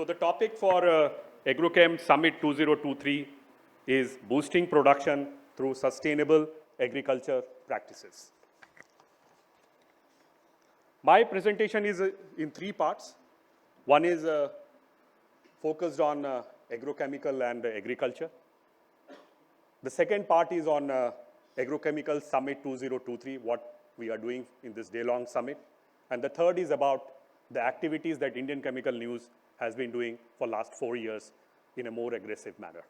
So the topic for Agrochem Summit 2023 is boosting production through sustainable agriculture practices. My presentation is in three parts. One is focused on agrochemical and agriculture. The second part is on Agrochemical Summit 2023, what we are doing in this day-long summit. And the third is about the activities that Indian Chemical News has been doing for last 4 years in a more aggressive manner.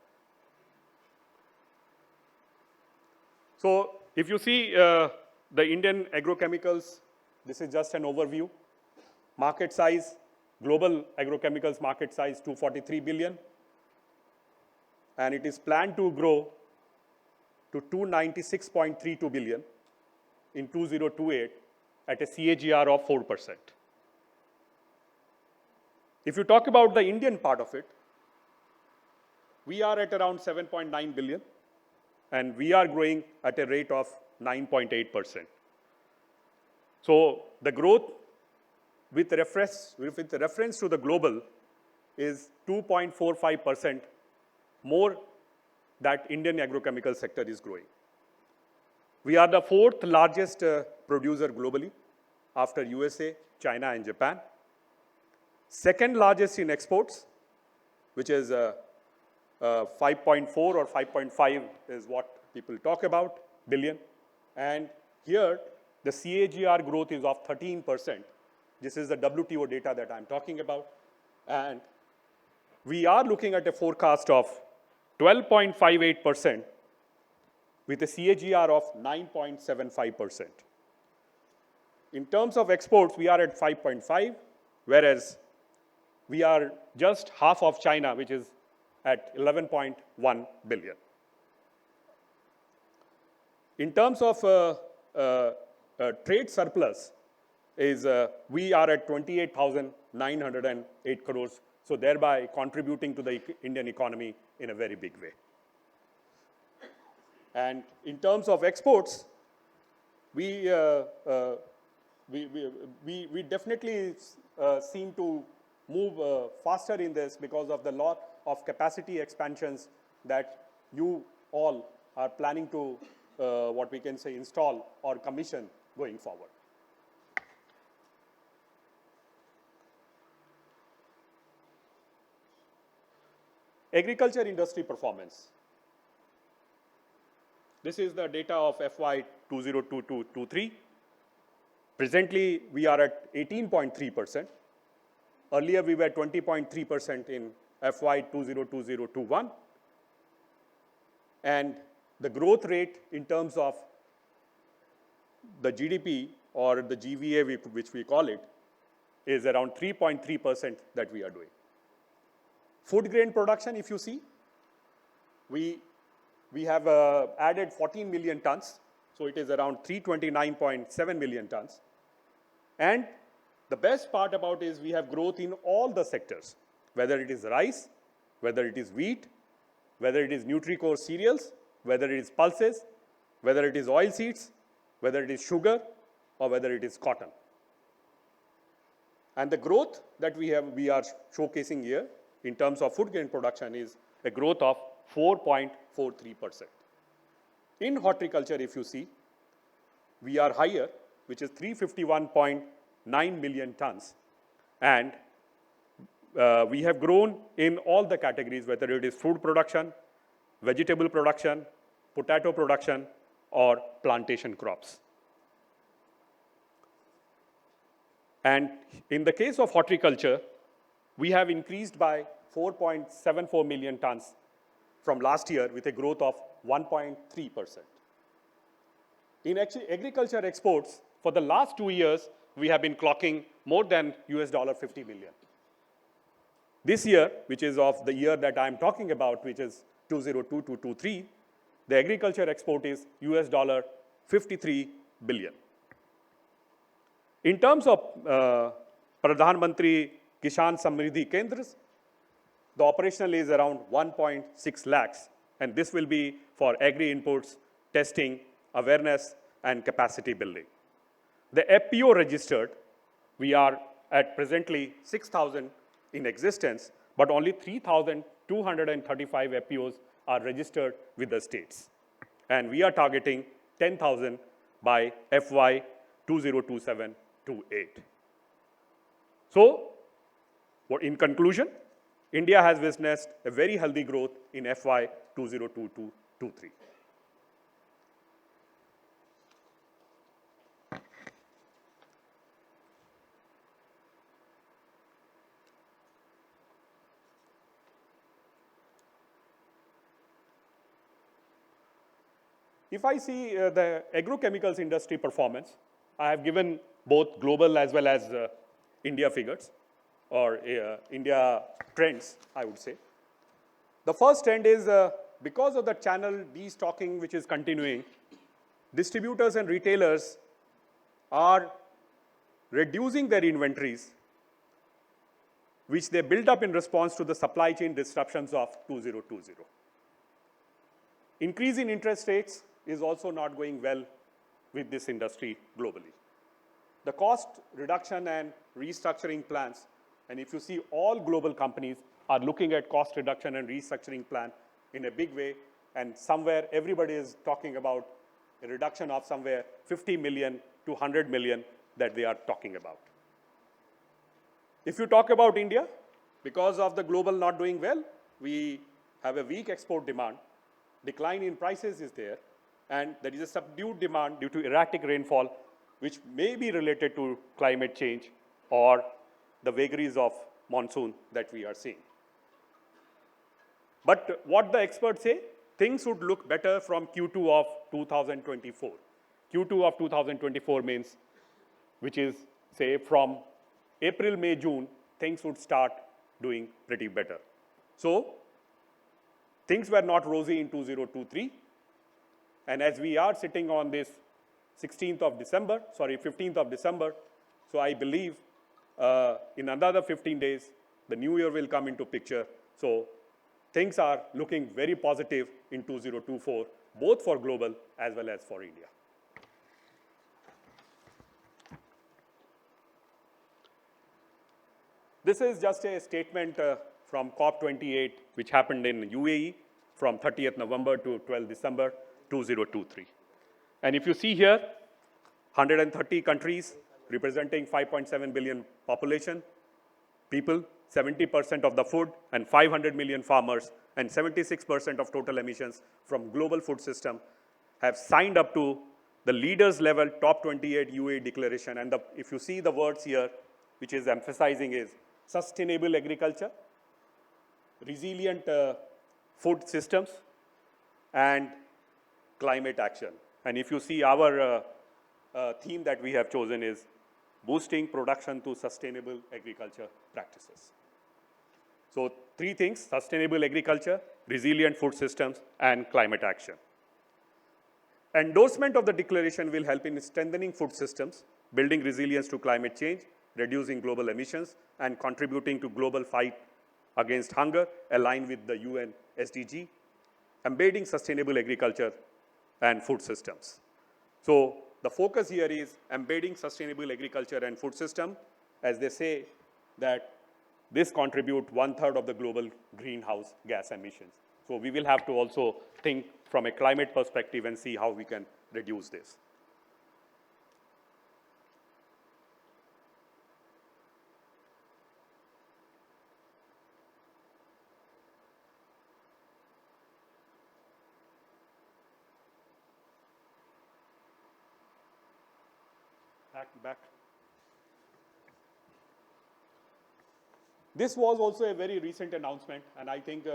So if you see the Indian agrochemicals, this is just an overview. Market size, global agrochemicals market size 243 billion. And it is planned to grow to 296.32 billion in 2028 at a CAGR of 4%. If you talk about the Indian part of it, we are at around 7.9 billion and we are growing at a rate of 9.8%. So the growth with reference to the global is 2.45% more that Indian agrochemical sector is growing. We are the fourth largest producer globally after USA, China and Japan. Second largest in exports, which is 5.4 or 5.5 is what people talk about, billion. And here, the CAGR growth is of 13%. This is the WTO data that I'm talking about. And we are looking at a forecast of 12.58% with a CAGR of 9.75%. In terms of exports, we are at 5.5, whereas we are just half of China, which is at 11.1 billion. In terms of trade surplus, we are at 28,908 crores, so thereby contributing to the Indian economy in a very big way. And in terms of exports, we definitely seem to move faster in this because of the lot of capacity expansions that you all are planning to, what we can say, install or commission going forward. Agriculture industry performance. This is the data of FY 2022-23. Presently, we are at 18.3%. Earlier, we were 20.3% in FY 2020-21. And the growth rate in terms of the GDP or the GVA, which we call it, is around 3.3% that we are doing. Food grain production, if you see, we have added 14 million tons. So it is around 329.7 million tons. And the best part about it is we have growth in all the sectors, whether it is rice, whether it is wheat, whether it is Nutri-Core cereals, whether it is pulses, whether it is oil seeds, whether it is sugar, or whether it is cotton. And the growth that we are showcasing here in terms of food grain production is a growth of 4.43%. In horticulture, if you see, we are higher, which is 351.9 million tons. And we have grown in all the categories, whether it is food production, vegetable production, potato production, or plantation crops. And in the case of horticulture, we have increased by 4.74 million tons from last year with a growth of 1.3%. In agriculture exports, for the last 2 years, we have been clocking more than $50 million. This year, which is of the year that I'm talking about, which is 2022-23, the agriculture export is $53 billion. In terms of Pradhan Mantri Kisan Samriddhi Kendras, the operational is around 1.6 lakhs, and this will be for agri inputs, testing, awareness, and capacity building. The FPO registered, we are at presently 6,000 in existence, but only 3,235 FPOs are registered with the states. And we are targeting 10,000 by FY 2027-28. So, in conclusion, India has witnessed a very healthy growth in FY 2022-23. If I see the agrochemicals industry performance, I have given both global as well as India figures, or India trends, I would say. The first trend is because of the channel destocking which is continuing, distributors and retailers are reducing their inventories, which they built up in response to the supply chain disruptions of 2020. Increase in interest rates is also not going well with this industry globally. The cost reduction and restructuring plans, and if you see, all global companies are looking at cost reduction and restructuring plan in a big way, and somewhere everybody is talking about a reduction of somewhere 50 million to 100 million that they are talking about. If you talk about India, because of the global not doing well, we have a weak export demand, decline in prices is there, and there is a subdued demand due to erratic rainfall, which may be related to climate change or the vagaries of monsoon that we are seeing. But what the experts say, things would look better from Q2 of 2024. Q2 of 2024 means, which is, say, from April, May, June, things would start doing pretty better. So, things were not rosy in 2023. And as we are sitting on this 15th of December, so I believe in another 15 days, the new year will come into picture. So things are looking very positive in 2024, both for global as well as for India. This is just a statement from COP28, which happened in UAE from 30th November to 12th December 2023. And if you see here, 130 countries representing 5.7 billion population, people, 70% of the food, and 500 million farmers, and 76% of total emissions from global food system have signed up to the leaders level top 28 UAE declaration. And if you see the words here, which is emphasizing is sustainable agriculture, resilient food systems, and climate action. And if you see, our theme that we have chosen is boosting production to sustainable agriculture practices. So 3 things: sustainable agriculture, resilient food systems, and climate action. Endorsement of the declaration will help in strengthening food systems, building resilience to climate change, reducing global emissions, and contributing to global fight against hunger, aligned with the UN SDG, embedding sustainable agriculture and food systems. So the focus here is embedding sustainable agriculture and food system, as they say that this contribute 1/3 of the global greenhouse gas emissions. So we will have to also think from a climate perspective and see how we can reduce this. Back. This was also a very recent announcement, and I think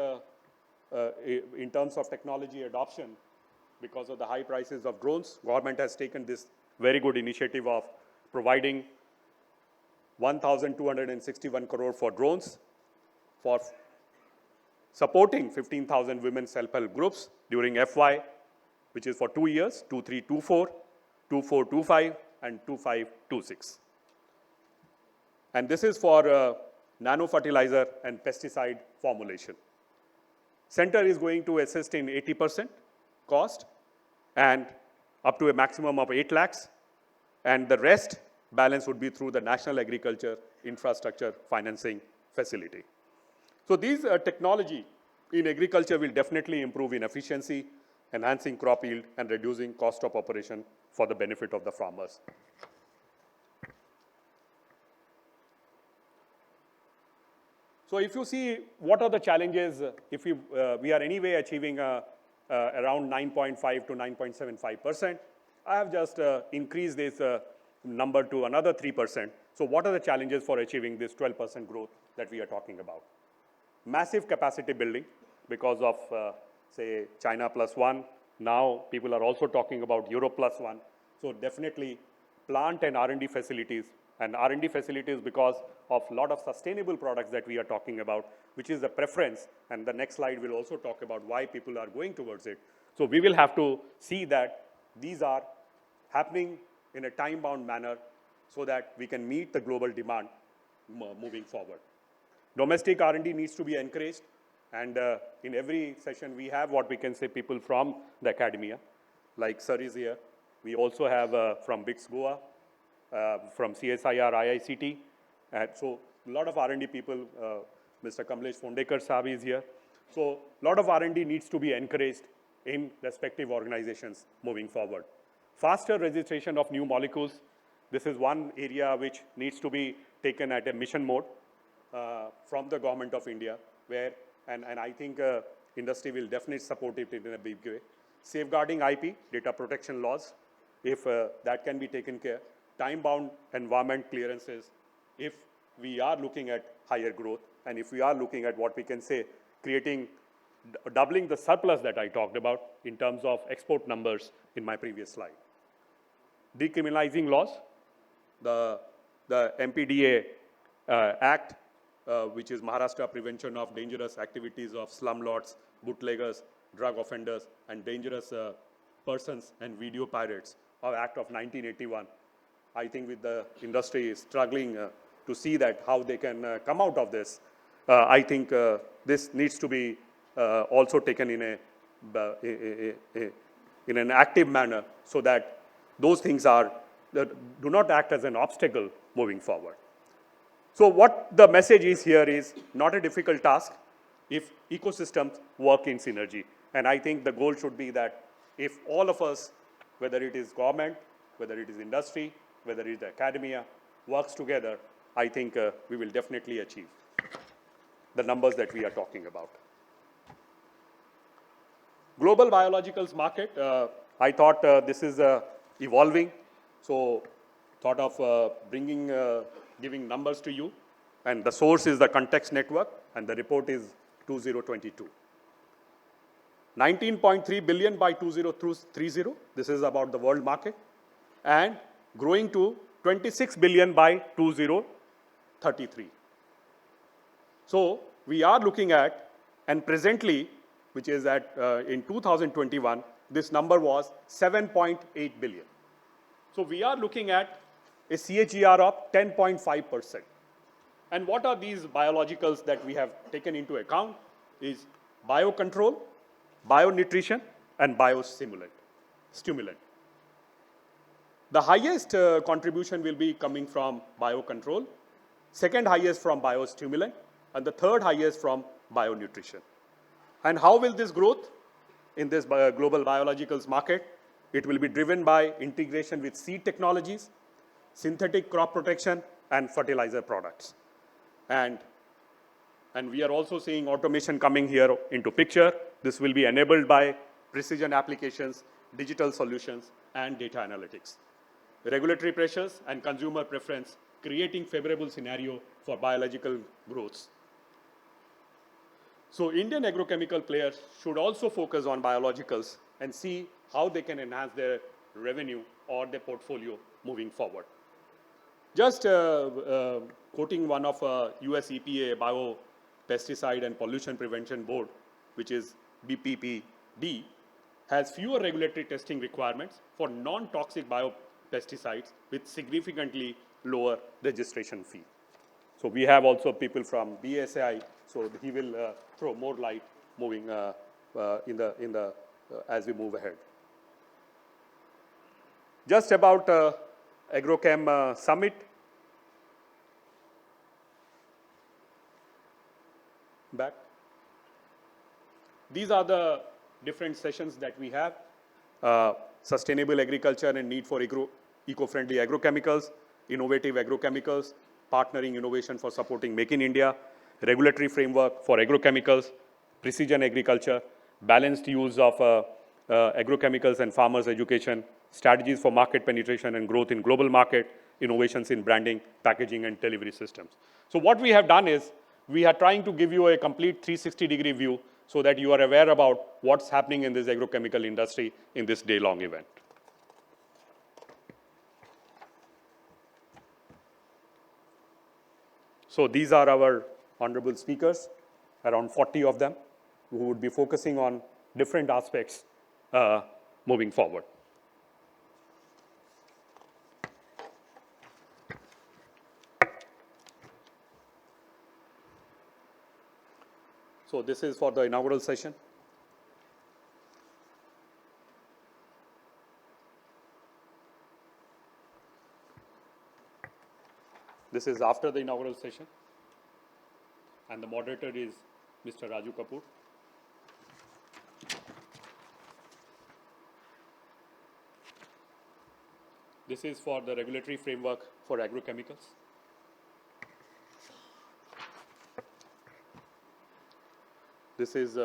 in terms of technology adoption, because of the high prices of drones, government has taken this very good initiative of providing 1,261 crore for drones, for supporting 15,000 women self-help groups during FY, which is for 2 years, 2324, 2425, and 2526. And this is for nano fertilizer and pesticide formulation. Center is going to assist in 80% cost and up to a maximum of 8 lakhs, and the rest balance would be through the National Agriculture Infrastructure Financing Facility. So these technology in agriculture will definitely improve in efficiency, enhancing crop yield and reducing cost of operation for the benefit of the farmers. So if you see what are the challenges, if we are anyway achieving around 9.5 to 9.75%, I have just increased this number to another 3%. So what are the challenges for achieving this 12% growth that we are talking about? Massive capacity building because of, say, China plus one. Now people are also talking about Europe plus one. So definitely plant and R&D facilities, and R&D facilities because of a lot of sustainable products that we are talking about, which is the preference. And the next slide will also talk about why people are going towards it. So we will have to see that these are happening in a time-bound manner so that we can meet the global demand moving forward. Domestic R&D needs to be encouraged, and in every session we have what we can say people from the academia, like Sir is here. We also have from BICS Goa, from CSIR IICT, and so a lot of R&D people, Mr. Kamlesh Fondekar Saab is here. So a lot of R&D needs to be encouraged in respective organizations moving forward. Faster registration of new molecules. This is one area which needs to be taken at a mission mode from the government of India, where, and I think industry will definitely support it in a big way. Safeguarding IP, data protection laws, if that can be taken care. Time-bound environment clearances, if we are looking at higher growth, and if we are looking at what we can say, creating, doubling the surplus that I talked about in terms of export numbers in my previous slide. Decriminalizing laws, the MPDA Act, which is Maharashtra Prevention of Dangerous Activities of Slumlords, Bootleggers, Drug Offenders, and Dangerous Persons and Video Pirates, of Act of 1981. I think with the industry struggling to see that how they can come out of this, I think this needs to be also taken in an active manner so that those things are, do not act as an obstacle moving forward. So what the message is here is not a difficult task if ecosystems work in synergy. And I think the goal should be that if all of us, whether it is government, whether it is industry, whether it is academia, works together, I think we will definitely achieve the numbers that we are talking about. Global biologicals market, I thought this is evolving, so thought of giving numbers to you, and the source is the Context Network, and the report is 2022. 19.3 billion by 2030, this is about the world market, and growing to 26 billion by 2033. So we are looking at, and presently, which is at in 2021, this number was 7.8 billion. So we are looking at a CAGR of 10.5%. And what are these biologicals that we have taken into account is biocontrol, bionutrition, and biostimulant. The highest contribution will be coming from biocontrol, second highest from biostimulant, and the third highest from bionutrition. And how will this growth in this global biologicals market? It will be driven by integration with seed technologies, synthetic crop protection, and fertilizer products. And we are also seeing automation coming here into picture. This will be enabled by precision applications, digital solutions, and data analytics. Regulatory pressures and consumer preference creating favorable scenario for biological growth. So Indian agrochemical players should also focus on biologicals and see how they can enhance their revenue or their portfolio moving forward. Just quoting one of US EPA Biopesticide and Pollution Prevention Board, which is BPPD, has fewer regulatory testing requirements for non-toxic biopesticides with significantly lower registration fee. So we have also people from BSI, so he will throw more light moving as we move ahead. Just about Agrochem Summit. Back. These are the different sessions that we have. Sustainable agriculture and need for eco-friendly agrochemicals, innovative agrochemicals, partnering innovation for supporting Make in India, regulatory framework for agrochemicals, precision agriculture, balanced use of agrochemicals and farmers' education, strategies for market penetration and growth in global market, innovations in branding, packaging, and delivery systems. So what we have done is, we are trying to give you a complete 360-degree view so that you are aware about what's happening in this agrochemical industry in this day-long event. So these are our honorable speakers, around 40 of them, who would be focusing on different aspects moving forward. So this is for the inaugural session. This is after the inaugural session. And the moderator is Mr. Raju Kapoor. This is for the regulatory framework for agrochemicals. This is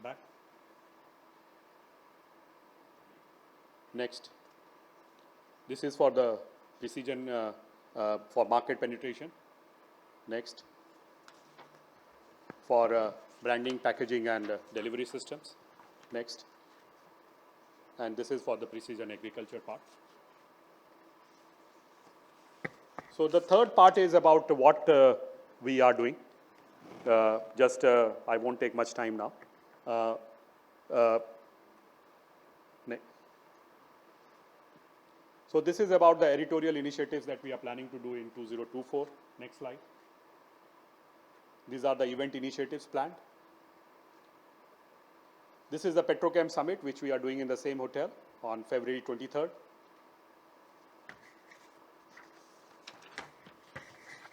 back. Next. This is for the precision for market penetration. Next. For branding, packaging, and delivery systems. Next. And this is for the precision agriculture part. So the third part is about what we are doing. I won't take much time now. So this is about the editorial initiatives that we are planning to do in 2024. Next slide. These are the event initiatives planned. This is the Petrochem Summit, which we are doing in the same hotel on February 23rd.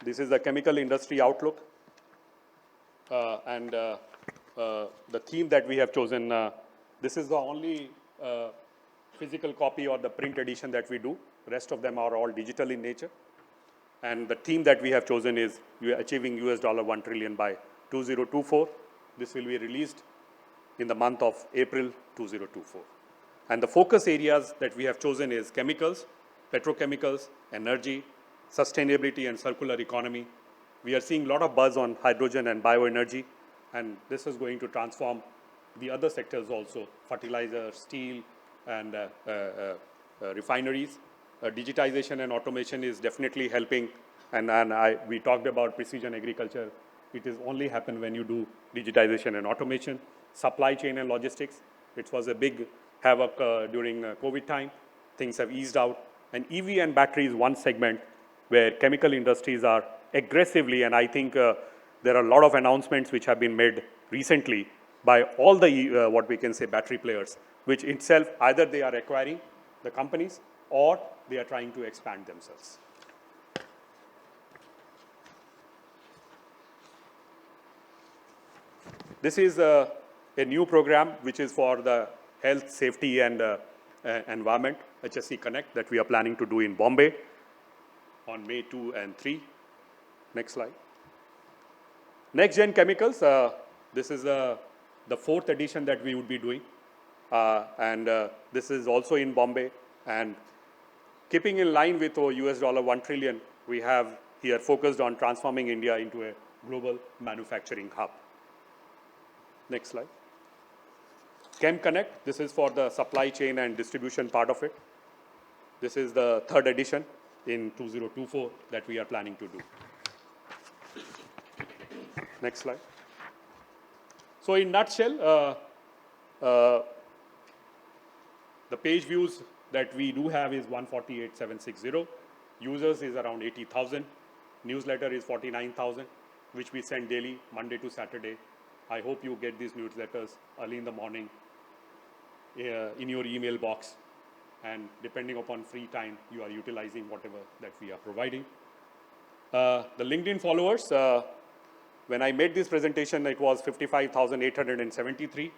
This is the chemical industry outlook. And the theme that we have chosen, this is the only physical copy or the print edition that we do. Rest of them are all digital in nature. And the theme that we have chosen is achieving $1 trillion by 2024. This will be released in the month of April 2024. And the focus areas that we have chosen is chemicals, petrochemicals, energy, sustainability and circular economy. We are seeing a lot of buzz on hydrogen and bioenergy, and this is going to transform the other sectors also, fertilizer, steel, and refineries. Digitization and automation is definitely helping, and we talked about precision agriculture. It is only happen when you do digitization and automation. Supply chain and logistics, it was a big havoc during COVID time. Things have eased out. And EV and battery is one segment where chemical industries are aggressively, and I think there are a lot of announcements which have been made recently by all the, what we can say, battery players, which itself, either they are acquiring the companies or they are trying to expand themselves. This is a new program which is for the health, safety, and environment, HSC Connect, that we are planning to do in Bombay on May 2 and 3. Next slide. Next Gen Chemicals, this is the fourth edition that we would be doing. This is also in Bombay. And keeping in line with $1 trillion, we have here focused on transforming India into a global manufacturing hub. Next slide. Chem Connect, this is for the supply chain and distribution part of it. This is the third edition in 2024 that we are planning to do. Next slide. So in nutshell, the page views that we do have is 148,760. Users is around 80,000. Newsletter is 49,000, which we send daily, Monday to Saturday. I hope you get these newsletters early in the morning in your email box. And depending upon free time, you are utilizing whatever that we are providing. The LinkedIn followers, when I made this presentation, it was 55,873.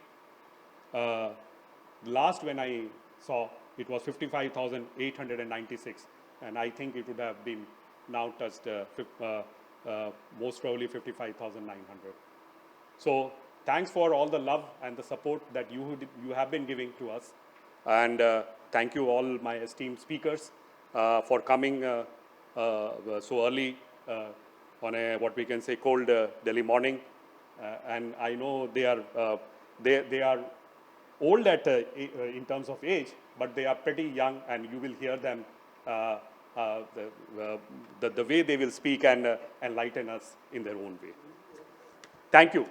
Last when I saw, it was 55,896. And I think it would have been now touched most probably 55,900. So thanks for all the love and the support that you have been giving to us. And thank you all my esteemed speakers for coming so early on a, what we can say, cold Delhi morning. And I know they are old at in terms of age, but they are pretty young, and you will hear them the way they will speak and enlighten us in their own way. Thank you.